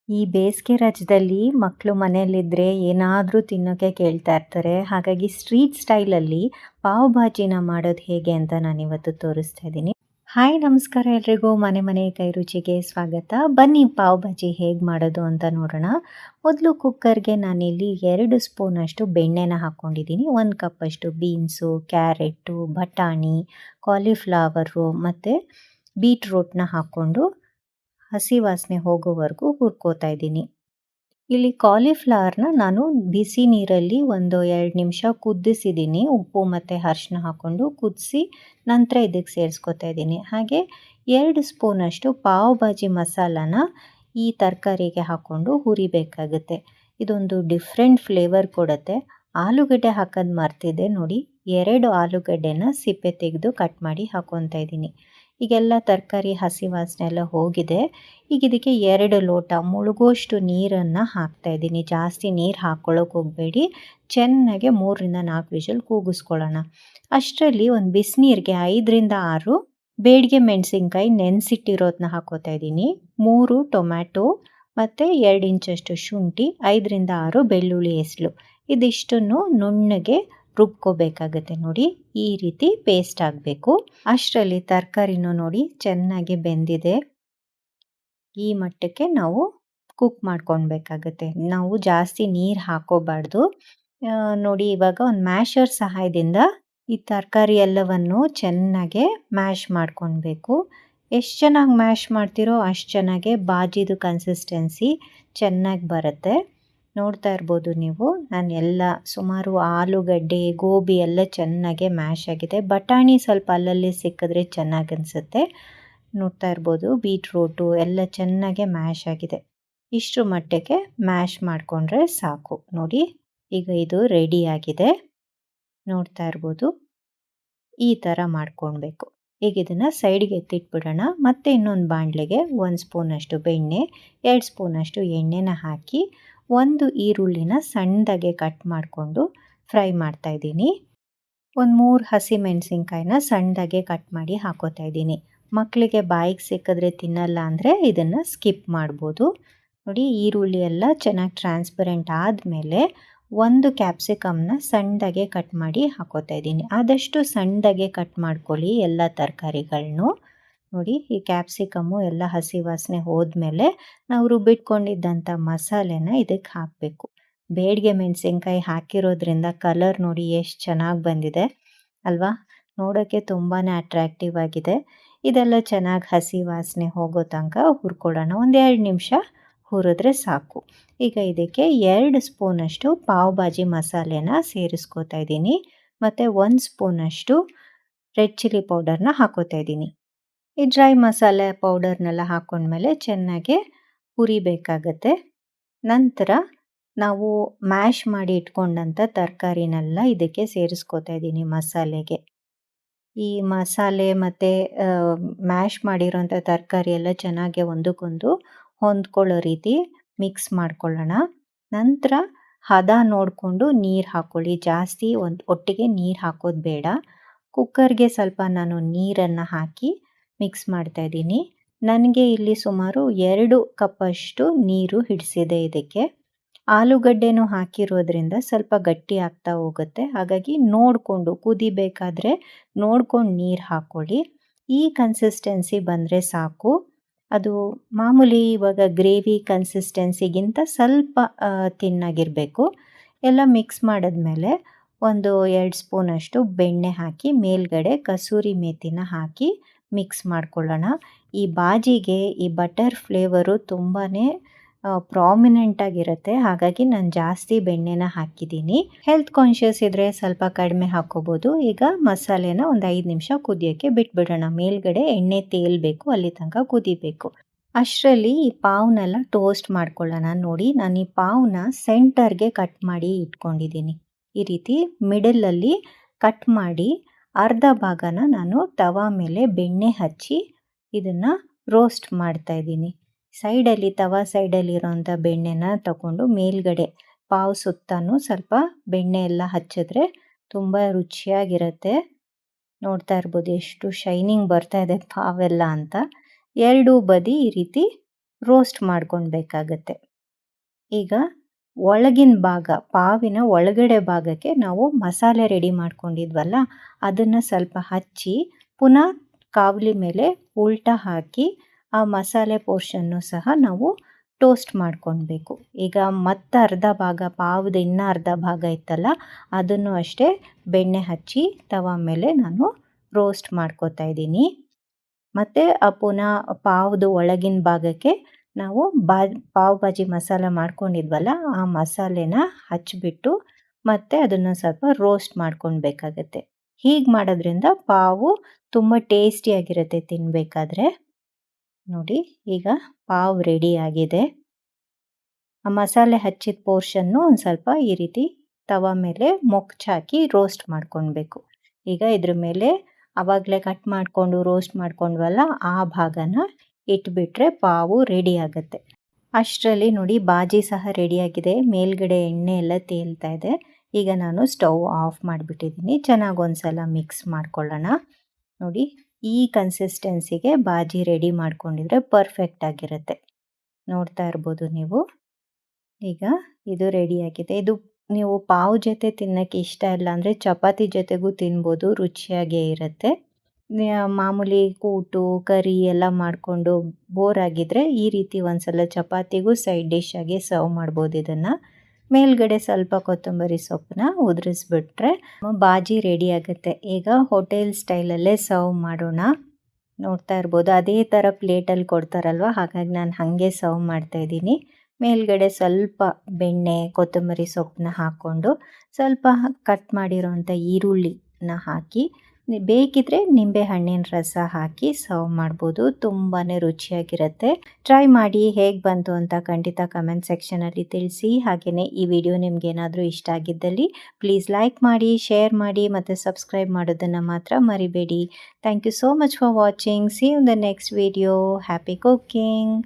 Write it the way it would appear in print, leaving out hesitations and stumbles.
ಈ ಬೇಸಿಗೆ ರಜದಲ್ಲಿ ಮಕ್ಕಳು ಮನೆಯಲ್ಲಿದ್ದರೆ ಏನಾದರೂ ತಿನ್ನೋಕ್ಕೆ ಕೇಳ್ತಾ ಇರ್ತಾರೆ. ಹಾಗಾಗಿ ಸ್ಟ್ರೀಟ್ ಸ್ಟೈಲಲ್ಲಿ ಪಾವ್ ಭಾಜಿನ ಮಾಡೋದು ಹೇಗೆ ಅಂತ ನಾನಿವತ್ತು ತೋರಿಸ್ತಾ ಇದ್ದೀನಿ. ಹಾಯ್ ನಮಸ್ಕಾರ ಎಲ್ರಿಗೂ, ಮನೆ ಮನೆ ಕೈ ರುಚಿಗೆ ಸ್ವಾಗತ. ಬನ್ನಿ ಪಾವ್ ಭಾಜಿ ಹೇಗೆ ಮಾಡೋದು ಅಂತ ನೋಡೋಣ. ಮೊದಲು ಕುಕ್ಕರ್ಗೆ ನಾನಿಲ್ಲಿ 2 ಸ್ಪೂನಷ್ಟು ಬೆಣ್ಣೆನ ಹಾಕ್ಕೊಂಡಿದ್ದೀನಿ. 1 ಕಪ್ಪಷ್ಟು ಬೀನ್ಸು, ಕ್ಯಾರೆಟು, ಬಟಾಣಿ, ಕಾಲಿಫ್ಲವರು ಮತ್ತು ಬೀಟ್ರೂಟ್ನ ಹಾಕ್ಕೊಂಡು ಹಸಿ ವಾಸನೆ ಹೋಗೋವರೆಗೂ ಹುರ್ಕೋತಾ ಇದ್ದೀನಿ. ಇಲ್ಲಿ ಕಾಲಿಫ್ಲವರ್ನ ನಾನು ಬಿಸಿ ನೀರಲ್ಲಿ ಒಂದು 2 ನಿಮಿಷ ಕುದಿಸಿದ್ದೀನಿ. ಉಪ್ಪು ಮತ್ತು ಅರಿಶಿನ ಹಾಕ್ಕೊಂಡು ಕುದಿಸಿ ನಂತರ ಇದಕ್ಕೆ ಸೇರಿಸ್ಕೊತಾ ಇದ್ದೀನಿ. ಹಾಗೆ 2 ಸ್ಪೂನಷ್ಟು ಪಾವ್ ಭಾಜಿ ಮಸಾಲಾನ ಈ ತರಕಾರಿಗೆ ಹಾಕ್ಕೊಂಡು ಹುರಿಬೇಕಾಗುತ್ತೆ. ಇದೊಂದು ಡಿಫ್ರೆಂಟ್ ಫ್ಲೇವರ್ ಕೊಡುತ್ತೆ. ಆಲೂಗಡ್ಡೆ ಹಾಕೋದು ಮರ್ತಿದ್ದೆ ನೋಡಿ, 2 ಆಲೂಗಡ್ಡೆನ ಸಿಪ್ಪೆ ತೆಗೆದು ಕಟ್ ಮಾಡಿ ಹಾಕ್ಕೊತಾ ಇದ್ದೀನಿ. ಈಗೆಲ್ಲ ತರಕಾರಿ ಹಸಿ ವಾಸನೆ ಎಲ್ಲ ಹೋಗಿದೆ. ಈಗ ಇದಕ್ಕೆ 2 ಲೋಟ ಮುಳುಗೋಷ್ಟು ನೀರನ್ನು ಹಾಕ್ತಾಯಿದ್ದೀನಿ. ಜಾಸ್ತಿ ನೀರು ಹಾಕ್ಕೊಳ್ಳೋಕೆ ಹೋಗಬೇಡಿ. ಚೆನ್ನಾಗೆ 3ರಿಂದ 4 ವಿಷಲ್ ಕೂಗಿಸ್ಕೊಳ್ಳೋಣ. ಅಷ್ಟರಲ್ಲಿ ಒಂದು ಬಿಸಿನೀರಿಗೆ 5ರಿಂದ 6 ಬೇಡಿಗೆ ಮೆಣಸಿನ್ಕಾಯಿ ನೆನೆಸಿಟ್ಟಿರೋದನ್ನ ಹಾಕ್ಕೋತಾ ಇದ್ದೀನಿ. 3 ಟೊಮ್ಯಾಟೊ ಮತ್ತು 2 ಇಂಚಷ್ಟು ಶುಂಠಿ, 5ರಿಂದ 6 ಬೆಳ್ಳುಳ್ಳಿ ಹೆಸಳು, ಇದಿಷ್ಟನ್ನು ನುಣ್ಣಗೆ ರುಬ್ಕೋಬೇಕಾಗತ್ತೆ. ನೋಡಿ, ಈ ರೀತಿ ಪೇಸ್ಟ್ ಆಗಬೇಕು. ಅಷ್ಟರಲ್ಲಿ ತರಕಾರಿನೂ ನೋಡಿ ಚೆನ್ನಾಗಿ ಬೆಂದಿದೆ. ಈ ಮಟ್ಟಕ್ಕೆ ನಾವು ಕುಕ್ ಮಾಡ್ಕೊಳ್ಬೇಕಾಗತ್ತೆ. ನಾವು ಜಾಸ್ತಿ ನೀರು ಹಾಕೋಬಾರ್ದು. ನೋಡಿ, ಇವಾಗ ಒಂದು ಮ್ಯಾಶರ್ ಸಹಾಯದಿಂದ ಈ ತರಕಾರಿ ಎಲ್ಲವನ್ನು ಚೆನ್ನಾಗೆ ಮ್ಯಾಶ್ ಮಾಡ್ಕೊಳ್ಬೇಕು. ಎಷ್ಟು ಚೆನ್ನಾಗಿ ಮ್ಯಾಶ್ ಮಾಡ್ತೀರೋ ಅಷ್ಟು ಚೆನ್ನಾಗೆ ಬಾಜಿದು ಕನ್ಸಿಸ್ಟೆನ್ಸಿ ಚೆನ್ನಾಗಿ ಬರುತ್ತೆ. ನೋಡ್ತಾ ಇರ್ಬೋದು ನೀವು, ನಾನು ಎಲ್ಲ ಸುಮಾರು ಆಲೂಗಡ್ಡೆ, ಗೋಬಿ ಎಲ್ಲ ಚೆನ್ನಾಗೆ ಮ್ಯಾಶ್ ಆಗಿದೆ. ಬಟಾಣಿ ಸ್ವಲ್ಪ ಅಲ್ಲಲ್ಲಿ ಸಿಕ್ಕಿದ್ರೆ ಚೆನ್ನಾಗಿ ಅನಿಸುತ್ತೆ. ನೋಡ್ತಾ ಇರ್ಬೋದು, ಬೀಟ್ರೂಟು ಎಲ್ಲ ಚೆನ್ನಾಗೆ ಮ್ಯಾಶ್ ಆಗಿದೆ. ಇಷ್ಟು ಮಟ್ಟಿಗೆ ಮ್ಯಾಶ್ ಮಾಡಿಕೊಂಡ್ರೆ ಸಾಕು. ನೋಡಿ, ಈಗ ಇದು ರೆಡಿ ಆಗಿದೆ. ನೋಡ್ತಾ ಇರ್ಬೋದು, ಈ ಥರ ಮಾಡ್ಕೊಳ್ಬೇಕು. ಈಗ ಇದನ್ನು ಸೈಡ್ಗೆ ಎತ್ತಿಟ್ಬಿಡೋಣ. ಮತ್ತು ಇನ್ನೊಂದು ಬಾಣಲೆಗೆ 1 ಸ್ಪೂನಷ್ಟು ಬೆಣ್ಣೆ, 2 ಸ್ಪೂನಷ್ಟು ಎಣ್ಣೆನ ಹಾಕಿ 1 ಈರುಳ್ಳಿನ ಸಣ್ಣದಾಗೆ ಕಟ್ ಮಾಡಿಕೊಂಡು ಫ್ರೈ ಮಾಡ್ತಾಯಿದ್ದೀನಿ. ಒಂದು 3 ಹಸಿಮೆಣಸಿನ್ಕಾಯಿನ ಸಣ್ಣದಾಗೆ ಕಟ್ ಮಾಡಿ ಹಾಕೋತಾ ಇದ್ದೀನಿ. ಮಕ್ಕಳಿಗೆ ಬಾಯಿಗೆ ಸಿಕ್ಕಿದ್ರೆ ತಿನ್ನಲ್ಲ ಅಂದರೆ ಇದನ್ನು ಸ್ಕಿಪ್ ಮಾಡ್ಬೋದು. ನೋಡಿ, ಈರುಳ್ಳಿ ಎಲ್ಲ ಚೆನ್ನಾಗಿ ಟ್ರಾನ್ಸ್ಪರೆಂಟ್ ಆದಮೇಲೆ 1 ಕ್ಯಾಪ್ಸಿಕಮ್ನ ಸಣ್ಣದಾಗೆ ಕಟ್ ಮಾಡಿ ಹಾಕೋತಾ ಇದ್ದೀನಿ. ಆದಷ್ಟು ಸಣ್ಣದಾಗೆ ಕಟ್ ಮಾಡ್ಕೊಳ್ಳಿ ಎಲ್ಲ ತರಕಾರಿಗಳನ್ನೂ. ನೋಡಿ, ಈ ಕ್ಯಾಪ್ಸಿಕಮ್ಮು ಎಲ್ಲ ಹಸಿ ವಾಸನೆ ಹೋದ್ಮೇಲೆ ನಾವು ರುಬ್ಬಿಟ್ಕೊಂಡಿದ್ದಂಥ ಮಸಾಲೆನ ಇದಕ್ಕೆ ಹಾಕಬೇಕು. ಬೇಡಿಗೆ ಮೆಣಸಿನ್ಕಾಯಿ ಹಾಕಿರೋದ್ರಿಂದ ಕಲರ್ ನೋಡಿ ಎಷ್ಟು ಚೆನ್ನಾಗಿ ಬಂದಿದೆ ಅಲ್ವಾ? ನೋಡೋಕ್ಕೆ ತುಂಬಾ ಅಟ್ರಾಕ್ಟಿವ್ ಆಗಿದೆ. ಇದೆಲ್ಲ ಚೆನ್ನಾಗಿ ಹಸಿ ವಾಸನೆ ಹೋಗೋ ತನಕ ಹುರ್ಕೊಳ್ಳೋಣ. ಒಂದು 2 ನಿಮಿಷ ಹುರಿದ್ರೆ ಸಾಕು. ಈಗ ಇದಕ್ಕೆ 2 ಸ್ಪೂನಷ್ಟು ಪಾವ್ ಭಾಜಿ ಮಸಾಲೆನ ಸೇರಿಸ್ಕೋತಾ ಇದ್ದೀನಿ. ಮತ್ತು 1 ಸ್ಪೂನಷ್ಟು ರೆಡ್ ಚಿಲ್ಲಿ ಪೌಡರ್ನ ಹಾಕೋತಾ ಇದ್ದೀನಿ. ಈ ಡ್ರೈ ಮಸಾಲೆ ಪೌಡರ್ನೆಲ್ಲ ಹಾಕ್ಕೊಂಡ್ಮೇಲೆ ಚೆನ್ನಾಗೆ ಹುರಿಬೇಕಾಗತ್ತೆ. ನಂತರ ನಾವು ಮ್ಯಾಶ್ ಮಾಡಿ ಇಟ್ಕೊಂಡಂಥ ತರಕಾರಿನೆಲ್ಲ ಇದಕ್ಕೆ ಸೇರಿಸ್ಕೋತಾ ಇದ್ದೀನಿ ಮಸಾಲೆಗೆ. ಈ ಮಸಾಲೆ ಮತ್ತು ಮ್ಯಾಶ್ ಮಾಡಿರೋಂಥ ತರಕಾರಿ ಎಲ್ಲ ಚೆನ್ನಾಗಿ ಒಂದಕ್ಕೊಂದು ಹೊಂದ್ಕೊಳ್ಳೋ ರೀತಿ ಮಿಕ್ಸ್ ಮಾಡ್ಕೊಳ್ಳೋಣ. ನಂತರ ಹದ ನೋಡಿಕೊಂಡು ನೀರು ಹಾಕ್ಕೊಳ್ಳಿ. ಜಾಸ್ತಿ ಒಟ್ಟಿಗೆ ನೀರು ಹಾಕೋದು ಬೇಡ. ಕುಕ್ಕರ್ಗೆ ಸ್ವಲ್ಪ ನಾನು ನೀರನ್ನು ಹಾಕಿ ಮಿಕ್ಸ್ ಮಾಡ್ತಾಯಿದ್ದೀನಿ. ನನಗೆ ಇಲ್ಲಿ ಸುಮಾರು 2 ಕಪ್ಪಷ್ಟು ನೀರು ಹಿಡಿಸಿದೆ ಇದಕ್ಕೆ. ಆಲೂಗಡ್ಡೆನೂ ಹಾಕಿರೋದ್ರಿಂದ ಸ್ವಲ್ಪ ಗಟ್ಟಿ ಆಗ್ತಾ ಹೋಗುತ್ತೆ. ಹಾಗಾಗಿ ನೋಡಿಕೊಂಡು ಕುದಿಬೇಕಾದ್ರೆ ನೋಡ್ಕೊಂಡು ನೀರು ಹಾಕ್ಕೊಳ್ಳಿ. ಈ ಕನ್ಸಿಸ್ಟೆನ್ಸಿ ಬಂದರೆ ಸಾಕು. ಅದು ಮಾಮೂಲಿ ಇವಾಗ ಗ್ರೇವಿ ಕನ್ಸಿಸ್ಟೆನ್ಸಿಗಿಂತ ಸ್ವಲ್ಪ ತಿನ್ನಾಗಿರಬೇಕು. ಎಲ್ಲ ಮಿಕ್ಸ್ ಮಾಡಿದ್ಮೇಲೆ ಒಂದು 2 ಸ್ಪೂನಷ್ಟು ಬೆಣ್ಣೆ ಹಾಕಿ ಮೇಲ್ಗಡೆ ಕಸೂರಿ ಮೇಥಿನ ಹಾಕಿ ಮಿಕ್ಸ್ ಮಾಡ್ಕೊಳ್ಳೋಣ. ಈ ಬಾಜಿಗೆ ಈ ಬಟರ್ ಫ್ಲೇವರು ತುಂಬಾ ಪ್ರಾಮಿನೆಂಟ್ ಆಗಿರುತ್ತೆ. ಹಾಗಾಗಿ ನಾನು ಜಾಸ್ತಿ ಬೆಣ್ಣೆನ ಹಾಕಿದ್ದೀನಿ. ಹೆಲ್ತ್ ಕಾನ್ಷಿಯಸ್ ಇದ್ದರೆ ಸ್ವಲ್ಪ ಕಡಿಮೆ ಹಾಕ್ಕೋಬೋದು. ಈಗ ಮಸಾಲೆನ ಒಂದು 5 ನಿಮಿಷ ಕುದಿಯೋಕ್ಕೆ ಬಿಟ್ಬಿಡೋಣ. ಮೇಲ್ಗಡೆ ಎಣ್ಣೆ ತೇಲಬೇಕು, ಅಲ್ಲಿ ತನಕ ಕುದಿಬೇಕು. ಅಷ್ಟರಲ್ಲಿ ಈ ಪಾವ್ನೆಲ್ಲ ಟೋಸ್ಟ್ ಮಾಡ್ಕೊಳ್ಳೋಣ. ನೋಡಿ, ನಾನು ಈ ಪಾವ್ನ ಸೆಂಟರ್ಗೆ ಕಟ್ ಮಾಡಿ ಇಟ್ಕೊಂಡಿದ್ದೀನಿ. ಈ ರೀತಿ ಮಿಡಲಲ್ಲಿ ಕಟ್ ಮಾಡಿ ಅರ್ಧ ಭಾಗನ ನಾನು ತವಾ ಮೇಲೆ ಬೆಣ್ಣೆ ಹಚ್ಚಿ ಇದನ್ನು ರೋಸ್ಟ್ ಮಾಡ್ತಾಯಿದ್ದೀನಿ. ಸೈಡಲ್ಲಿ ತವಾ ಸೈಡಲ್ಲಿರೋಂಥ ಬೆಣ್ಣೆನ ತಗೊಂಡು ಮೇಲ್ಗಡೆ ಪಾವ್ ಸುತ್ತನೂ ಸ್ವಲ್ಪ ಬೆಣ್ಣೆ ಎಲ್ಲ ಹಚ್ಚಿದ್ರೆ ತುಂಬ ರುಚಿಯಾಗಿರುತ್ತೆ. ನೋಡ್ತಾ ಇರ್ಬೋದು ಎಷ್ಟು ಶೈನಿಂಗ್ ಬರ್ತಾ ಇದೆ ಪಾವೆಲ್ಲ ಅಂತ. 2 ಬದಿ ಈ ರೀತಿ ರೋಸ್ಟ್ ಮಾಡ್ಕೊಳ್ಬೇಕಾಗತ್ತೆ. ಈಗ ಒಳಗಿನ ಭಾಗ, ಪಾವಿನ ಒಳಗಡೆ ಭಾಗಕ್ಕೆ ನಾವು ಮಸಾಲೆ ರೆಡಿ ಮಾಡ್ಕೊಂಡಿದ್ವಲ್ಲ, ಅದನ್ನು ಸ್ವಲ್ಪ ಹಚ್ಚಿ ಪುನಃ ಕಾವಲಿ ಮೇಲೆ ಉಲ್ಟಾ ಹಾಕಿ ಆ ಮಸಾಲೆ ಪೋರ್ಷನ್ನು ಸಹ ನಾವು ಟೋಸ್ಟ್ ಮಾಡ್ಕೊಳ್ಬೇಕು. ಈಗ ಮತ್ತೆ ಅರ್ಧ ಭಾಗ ಪಾವ್ದು ಇನ್ನೂ ಅರ್ಧ ಭಾಗ ಇತ್ತಲ್ಲ, ಅದನ್ನು ಅಷ್ಟೇ ಬೆಣ್ಣೆ ಹಚ್ಚಿ ತವ ಮೇಲೆ ನಾನು ರೋಸ್ಟ್ ಮಾಡ್ಕೊತಾ ಇದ್ದೀನಿ. ಮತ್ತು ಪುನಃ ಪಾವ್ದು ಒಳಗಿನ ಭಾಗಕ್ಕೆ ನಾವು ಪಾವ್ ಭಾಜಿ ಮಸಾಲ ಮಾಡ್ಕೊಂಡಿದ್ವಲ್ಲ, ಆ ಮಸಾಲೆನ ಹಚ್ಚಿಬಿಟ್ಟು ಮತ್ತು ಅದನ್ನು ಸ್ವಲ್ಪ ರೋಸ್ಟ್ ಮಾಡ್ಕೊಳ್ಬೇಕಾಗತ್ತೆ. ಹೀಗೆ ಮಾಡೋದ್ರಿಂದ ಪಾವು ತುಂಬ ಟೇಸ್ಟಿಯಾಗಿರುತ್ತೆ ತಿನ್ನಬೇಕಾದ್ರೆ. ನೋಡಿ, ಈಗ ಪಾವ್ ರೆಡಿ ಆಗಿದೆ. ಆ ಮಸಾಲೆ ಹಚ್ಚಿದ ಪೋರ್ಷನ್ನು ಒಂದು ಸ್ವಲ್ಪ ಈ ರೀತಿ ತವ ಮೇಲೆ ಮೊಗ್ಚಾಕಿ ರೋಸ್ಟ್ ಮಾಡ್ಕೊಳ್ಬೇಕು. ಈಗ ಇದ್ರ ಮೇಲೆ ಆವಾಗಲೇ ಕಟ್ ಮಾಡಿಕೊಂಡು ರೋಸ್ಟ್ ಮಾಡ್ಕೊಂಡ್ವಲ್ಲ, ಆ ಭಾಗನ ಇಟ್ಬಿಟ್ರೆ ಪಾವು ರೆಡಿ ಆಗುತ್ತೆ. ಅಷ್ಟರಲ್ಲಿ ನೋಡಿ, ಬಾಜಿ ಸಹ ರೆಡಿಯಾಗಿದೆ. ಮೇಲ್ಗಡೆ ಎಣ್ಣೆ ಎಲ್ಲ ತೇಲ್ತಾ ಇದೆ. ಈಗ ನಾನು ಸ್ಟವ್ ಆಫ್ ಮಾಡಿಬಿಟ್ಟಿದ್ದೀನಿ. ಚೆನ್ನಾಗಿ ಒಂದ್ಸಲ ಮಿಕ್ಸ್ ಮಾಡ್ಕೊಳ್ಳೋಣ. ನೋಡಿ, ಈ ಕನ್ಸಿಸ್ಟೆನ್ಸಿಗೆ ಬಾಜಿ ರೆಡಿ ಮಾಡ್ಕೊಂಡಿದ್ರೆ ಪರ್ಫೆಕ್ಟ್ ಆಗಿರುತ್ತೆ. ನೋಡ್ತಾ ಇರ್ಬೋದು ನೀವು. ಈಗ ಇದು ರೆಡಿಯಾಗಿದೆ. ಇದು ನೀವು ಪಾವ್ ಜೊತೆ ತಿನ್ನೋಕ್ಕೆ ಇಷ್ಟ ಇಲ್ಲ ಅಂದರೆ ಚಪಾತಿ ಜೊತೆಗೂ ತಿನ್ಬೋದು, ರುಚಿಯಾಗೇ ಇರುತ್ತೆ. ಮಾಮೂಲಿ ಕೂಟು ಕರಿ ಎಲ್ಲ ಮಾಡಿಕೊಂಡು ಬೋರ್ ಆಗಿದ್ದರೆ ಈ ರೀತಿ ಒಂದ್ಸಲ ಚಪಾತಿಗೂ ಸೈಡ್ ಡಿಶ್ ಆಗಿ ಸರ್ವ್ ಮಾಡ್ಬೋದು. ಇದನ್ನು ಮೇಲ್ಗಡೆ ಸ್ವಲ್ಪ ಕೊತ್ತಂಬರಿ ಸೊಪ್ಪನ್ನ ಉದುರಿಸ್ಬಿಟ್ರೆ ಬಾಜಿ ರೆಡಿ ಆಗುತ್ತೆ. ಈಗ ಹೋಟೆಲ್ ಸ್ಟೈಲಲ್ಲೇ ಸರ್ವ್ ಮಾಡೋಣ. ನೋಡ್ತಾ ಇರ್ಬೋದು, ಅದೇ ಥರ ಪ್ಲೇಟಲ್ಲಿ ಕೊಡ್ತಾರಲ್ವ, ಹಾಗಾಗಿ ನಾನು ಹಾಗೆ ಸರ್ವ್ ಮಾಡ್ತಾಯಿದ್ದೀನಿ. ಮೇಲ್ಗಡೆ ಸ್ವಲ್ಪ ಬೆಣ್ಣೆ ಕೊತ್ತಂಬರಿ ಸೊಪ್ಪನ್ನ ಹಾಕ್ಕೊಂಡು ಸ್ವಲ್ಪ ಕಟ್ ಮಾಡಿರೋಂಥ ಈರುಳ್ಳಿನ ಹಾಕಿ, ಬೇಕಿದ್ರೆ ನಿಂಬೆ ಹಣ್ಣಿನ ರಸ ಹಾಕಿ ಸರ್ವ್ ಮಾಡ್ಬೋದು. ತುಂಬಾ ರುಚಿಯಾಗಿರುತ್ತೆ. ಟ್ರೈ ಮಾಡಿ, ಹೇಗೆ ಬಂತು ಅಂತ ಖಂಡಿತ ಕಮೆಂಟ್ ಸೆಕ್ಷನಲ್ಲಿ ತಿಳಿಸಿ. ಹಾಗೆಯೇ ಈ ವಿಡಿಯೋ ನಿಮಗೇನಾದರೂ ಇಷ್ಟ ಆಗಿದ್ದಲ್ಲಿ ಪ್ಲೀಸ್ ಲೈಕ್ ಮಾಡಿ, ಶೇರ್ ಮಾಡಿ ಮತ್ತು ಸಬ್ಸ್ಕ್ರೈಬ್ ಮಾಡೋದನ್ನು ಮಾತ್ರ ಮರಿಬೇಡಿ. Thank you so much for watching. See you in the next video. Happy cooking.